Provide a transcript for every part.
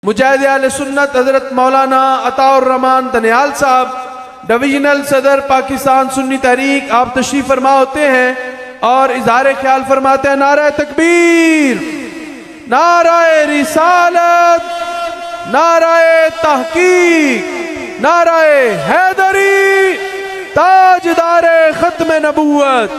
मुजाहिद आले सुन्नत हजरत मौलाना अताउर रहमान दनियाल साहब, डिवीजनल सदर पाकिस्तान सुन्नी तहरीक, आप तशरीफ फरमा होते हैं और इजहार ख्याल फरमाते हैं। नारा तकबीर, नाराए रिसालत, नाराए तहकीक, नाराए हैदरी, ताजदारे खत्म नबूवत,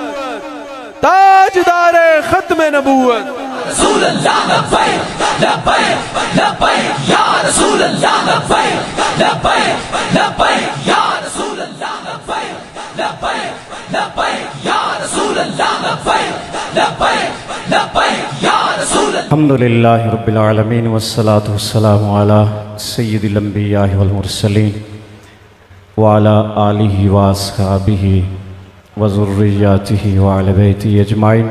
ताजदारे खत्म नबूवत। रसूल अल्लाह लब्बैक लब्बैक लब्बैक या रसूल अल्लाह लब्बैक लब्बैक लब्बैक या रसूल अल्लाह लब्बैक लब्बैक लब्बैक या रसूल अल्लाह लब्बैक लब्बैक लब्बैक या रसूल। अल्हम्दुलिल्लाहि रब्बिल आलमीन वस्सलातु वस्सलामु अला सय्यिदिल अंबिया वल मुरसलीन व अला आलिहि व अस्हाबिहि व ज़ुर्रिय्यातिहि व अहले बैतिहि अजमाइन।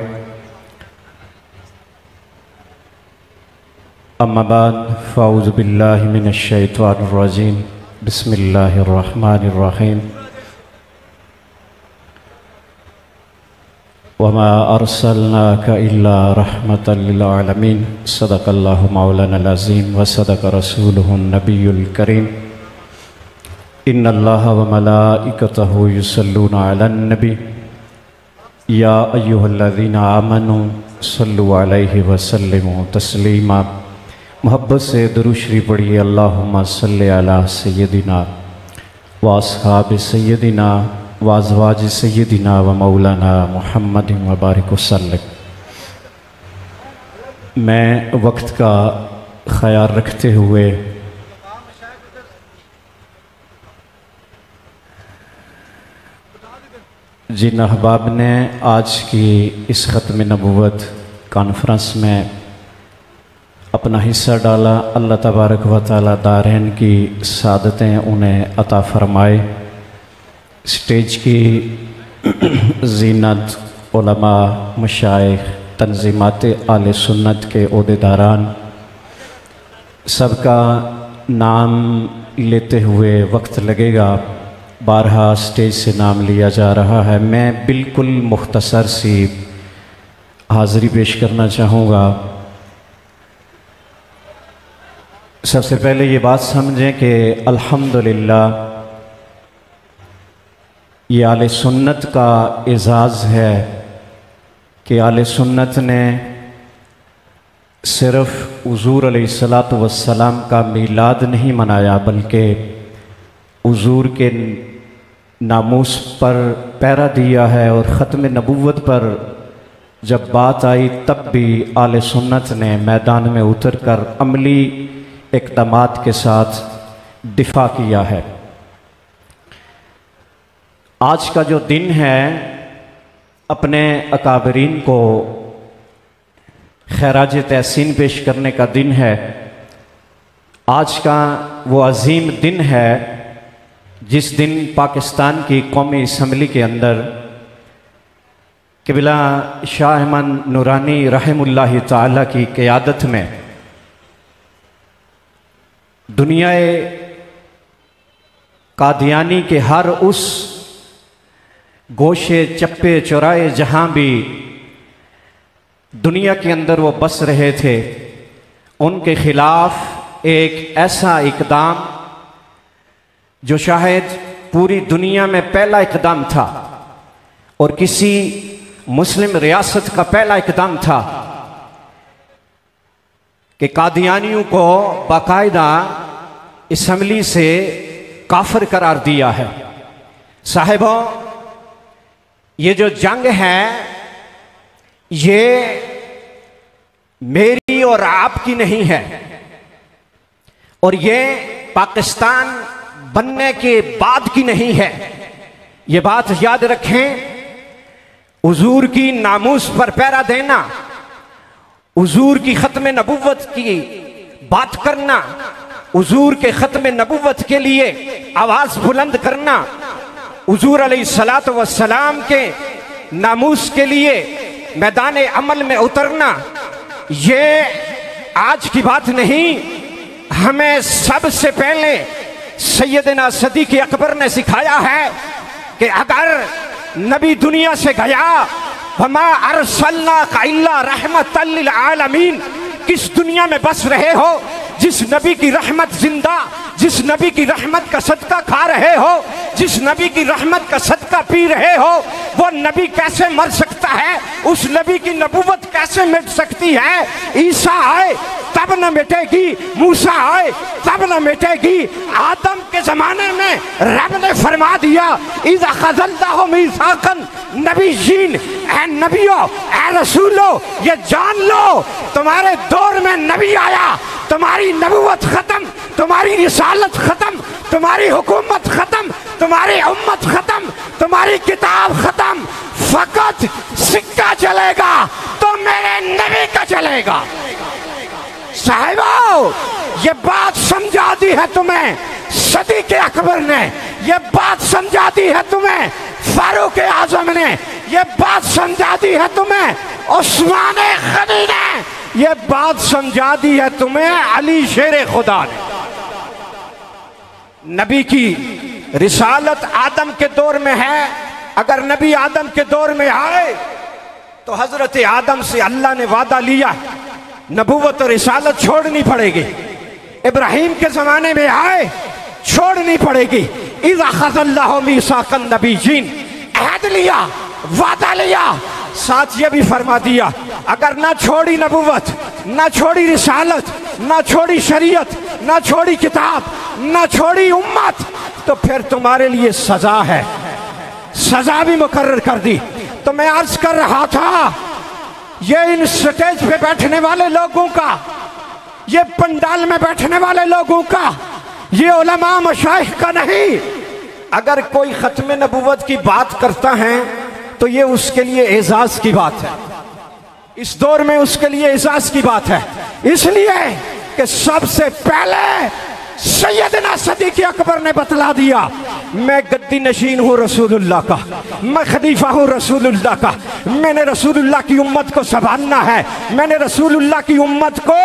अम्मा बाद फ़अऊज़ु बिल्लाहि मिनश शैतानिर रजीम। बिस्मिल्लाहिर रहमानिर रहीम। वमा अर्सलनाका इल्ला रहमतल लिल आलमीन। सदक़ल्लाहु मौलानाल अज़ीम व सदक़ रसूलुहुन नबियुल करीम। इन्नल्लाहा व मलाइकतहु युसल्लूना अलन नबी या अय्युहल्लज़ीना आमनू सल्लु अलैहि व सल्लिमू तस्लीमा। मोहब्बत से दुरूद शरीफ पढ़िए। अल्लाहुम्मा सल्लि अला सय्यदिना व अस्हाबि सय्यदिना व अज़वाजि सय्यदिना व मौलाना मुहम्मदिन व बारिक वसल्लिम। मैं वक्त का ख्याल रखते हुए जिन अहबाब ने आज की इस ख़त्म नबूवत कॉन्फ्रेंस में अपना हिस्सा डाला, अल्लाह तबारक व तआला दारैन की सादतें उन्हें अता फरमाए। स्टेज की जीनत, उलमा, मशाइख, तंजीमात आले सुन्नत के ओहदेदारान, सबका नाम लेते हुए वक्त लगेगा। बारहा स्टेज से नाम लिया जा रहा है। मैं बिल्कुल मुख्तसर सी हाज़िरी पेश करना चाहूँगा। सबसे पहले ये बात समझें कि अल्हम्दुलिल्लाह ये आले सुन्नत का एज़ाज़ है कि आले सुन्नत ने सिर्फ़ हुज़ूर अलैहिस्सलातु वस्सलाम का मीलाद नहीं मनाया, बल्कि हुज़ूर के नामूस पर पहरा दिया है। और ख़त्म नबूवत पर जब बात आई तब भी आले सुन्नत ने मैदान में उतर कर अमली इक़दामात के साथ दिफा किया है। आज का जो दिन है अपने अकाबरीन को खैराज तहसीन पेश करने का दिन है। आज का वो अजीम दिन है जिस दिन पाकिस्तान की कौमी असम्बली के अंदर क़िबला शाह अहमद नूरानी रहमुल्लाह ताला की क़यादत में दुनियाए कादियानी के हर उस गोशे चप्पे चौराहे जहाँ भी दुनिया के अंदर वो बस रहे थे, उनके ख़िलाफ़ एक ऐसा इक़दाम जो शायद पूरी दुनिया में पहला इक़दाम था और किसी मुस्लिम रियासत का पहला इक़दाम था कि कादियानियों को बाकायदा असम्बली से काफिर करार दिया है। साहिबों, ये जो जंग है ये मेरी और आपकी नहीं है, और ये पाकिस्तान बनने के बाद की नहीं है। ये बात याद रखें। हुजूर की नामूस पर पहरा देना, हुजूर की ख़त्म नबूवत की बात करना, हुजूर के ख़त्म नबूवत के लिए आवाज़ बुलंद करना, हुजूर अलैहिस्सलातु वस्सलाम के नामूस के लिए मैदान अमल में उतरना, ये आज की बात नहीं। हमें सबसे पहले सैयदना सदीक़ अकबर ने सिखाया है कि अगर नबी दुनिया से गया, वमा अर्सलनाका इल्ला रहमतल लिल आलमीन, किस दुनिया में बस रहे हो? जिस नबी की रहमत जिंदा, जिस नबी की रहमत का सदका खा रहे हो, जिस नबी की रहमत का सदका पी रहे हो, वो नबी कैसे मर सकता है? उस नबी की नबूवत कैसे मिट सकती है? ईसा आए तब न मिटेगी, मूसा आए तब न मिटेगी। आदम के जमाने में रब ने फरमा दिया, इज़ा ख़ज़ल्लाहु मीसाक़न नबिय्यीन, ऐ नबियों, ऐ रसूलों, ये जान लो तुम्हारे दौर में नबी आया, तुम्हारी नबूवत खत्म, तुम्हारी रिसालत खत्म, तुम्हारी हुकूमत खत्म, तुम्हारी उम्मत खत्म, तुम्हारी किताब खत्म, फकत सिक्का चलेगा तो मेरे नबी का चलेगा। साहिबो, ये बात समझा दी है तुम्हें सदी के अकबर ने, ये बात समझा दी है तुम्हें फारूक आजम ने, ये बात समझा दी है तुम्हें उस्मान गनी ने, ये बात समझा दी है तुम्हें अली शेर खुदा ने। नबी की रिसालत आदम के दौर में है। अगर नबी आदम के दौर में आए तो हजरत आदम से अल्लाह ने वादा लिया, नबूवत और रिसालत छोड़नी पड़ेगी। इब्राहिम के जमाने में आए, छोड़नी पड़ेगी। इज़ा ख़ज़ल्लाहु मीसाक़न नबिय्यीन, अहद लिया, वादा लिया, साथ ये भी फरमा दिया, अगर ना छोड़ी नबूवत, ना छोड़ी रिसालत, ना छोड़ी शरीयत, ना छोड़ी किताब, ना छोड़ी उम्मत, तो फिर तुम्हारे लिए सजा है। सजा भी मुकर्रर कर दी। तो मैं अर्ज कर रहा था, ये इन स्टेज पे बैठने वाले लोगों का, ये पंडाल में बैठने वाले लोगों का, ये उलमा मशाइख का नहीं। अगर कोई खत्म नबूवत की बात करता है तो ये उसके लिए एजाज की बात है, इस दौर में उसके लिए एजाज की बात है। इसलिए कि सबसे पहले सैयदना सदीक़ अकबर ने बतला दिया, मैं गद्दी नशीन हूँ रसूलुल्लाह का, मैं खलीफा हूँ रसूलुल्लाह का, मैंने रसूलुल्लाह की उम्मत को संभालना है, मैंने रसूलुल्लाह की उम्मत को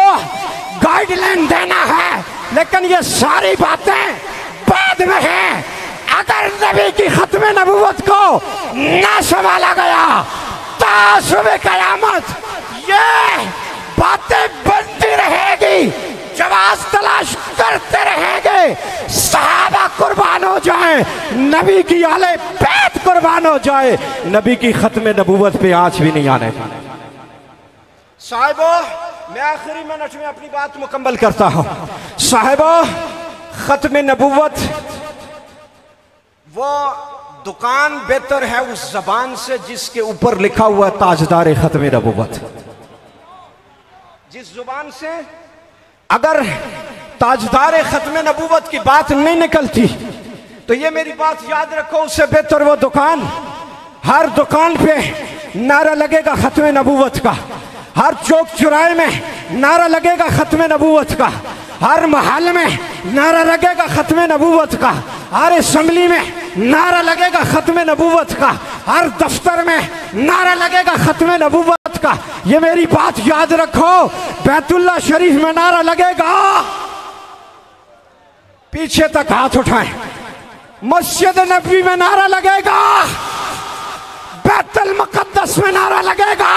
गाइडलाइन देना है। लेकिन ये सारी बातें बाद में हैं। अगर नबी की खत्म नबूवत को ना संभाला गया तो सुबह क़यामत ये बातें बनती रहेगी, जवाब तलाश करते रहेंगे। सहाबा कुर्बान हो जाए, नबी की आले बैत कुर्बान हो जाए, नबी की खत्म नबूवत पे आज भी नहीं आने का। साहिबो, मैं आखिरी मिनट में अपनी बात मुकम्मल करता हूं। साहिबो, खत्म नबूवत वो दुकान बेहतर है उस जबान से जिसके ऊपर लिखा हुआ ताजदार खत्म नबूवत। जिस जुबान से अगर ताजदार खत्म नबूवत की बात नहीं निकलती तो ये मेरी बात याद रखो, उससे बेहतर वो दुकान, हर दुकान पे नारा लगेगा खत्म नबूवत का, हर चौक चौराहे में नारा लगेगा खत्म नबूवत का, हर महल में नारा लगेगा खत्म नबूवत का, हर असेंबली में नारा लगेगा खत्म नबूवत का, हर दफ्तर में नारा लगेगा खत्म नबूवत का। ये मेरी बात याद रखो, बैतुल्लाह शरीफ में नारा लगेगा, पीछे तक हाथ उठाएं, मस्जिद नबी में नारा लगेगा, बैतुल मुक़द्दस में नारा लगेगा।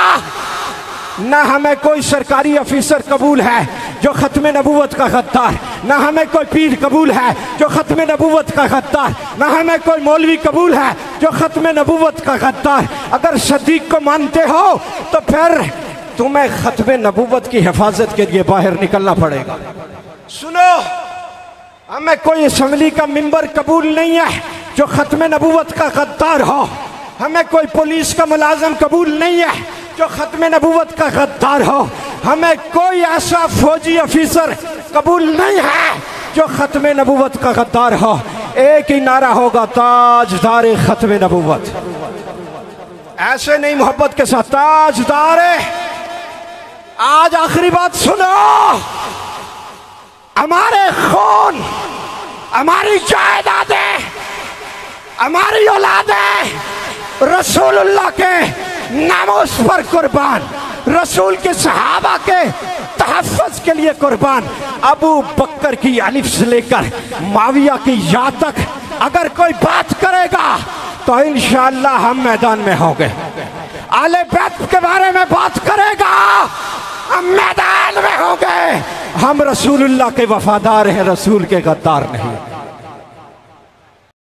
ना हमें कोई सरकारी अफीसर कबूल है जो खत्म नबूवत का गद्दार, ना हमें कोई पीर कबूल है जो खत्म नबूवत का गद्दार, ना हमें कोई मौलवी कबूल है जो खत्म नबूवत का गद्दार। अगर सदीक को मानते हो तो फिर तुम्हें खत्म नबूवत की हिफाजत के लिए बाहर निकलना पड़ेगा। सुनो, हमें कोई असेंबली का मेंबर कबूल नहीं है जो खत्म नबूवत का गद्दार हो, हमें कोई पुलिस का मुलाजिम कबूल नहीं है जो खत्म नबूवत का गद्दार हो, हमें कोई ऐसा फौजी अफीसर कबूल नहीं है जो खत्म नबूवत का गद्दार हो। एक ही नारा होगा, ताजदार खत्म नबूवत। ऐसे नहीं, मोहब्बत के साथ, ताजदार। आज आखिरी बात सुनो, हमारे खून, हमारी जायदादें, हमारी औलादें रसूलुल्लाह के नामोस पर कुर्बान, रसूल के सहाबा के तहफ़्फ़ुज़ के लिए कुर्बान। अबू बकर की अलिफ से लेकर माविया की या तक अगर कोई बात करेगा तो इंशाअल्लाह हम मैदान में होंगे। आले बैत के बारे में बात करेगा, हम मैदान में होंगे। हम रसूलुल्लाह के वफादार हैं, रसूल के गद्दार नहीं।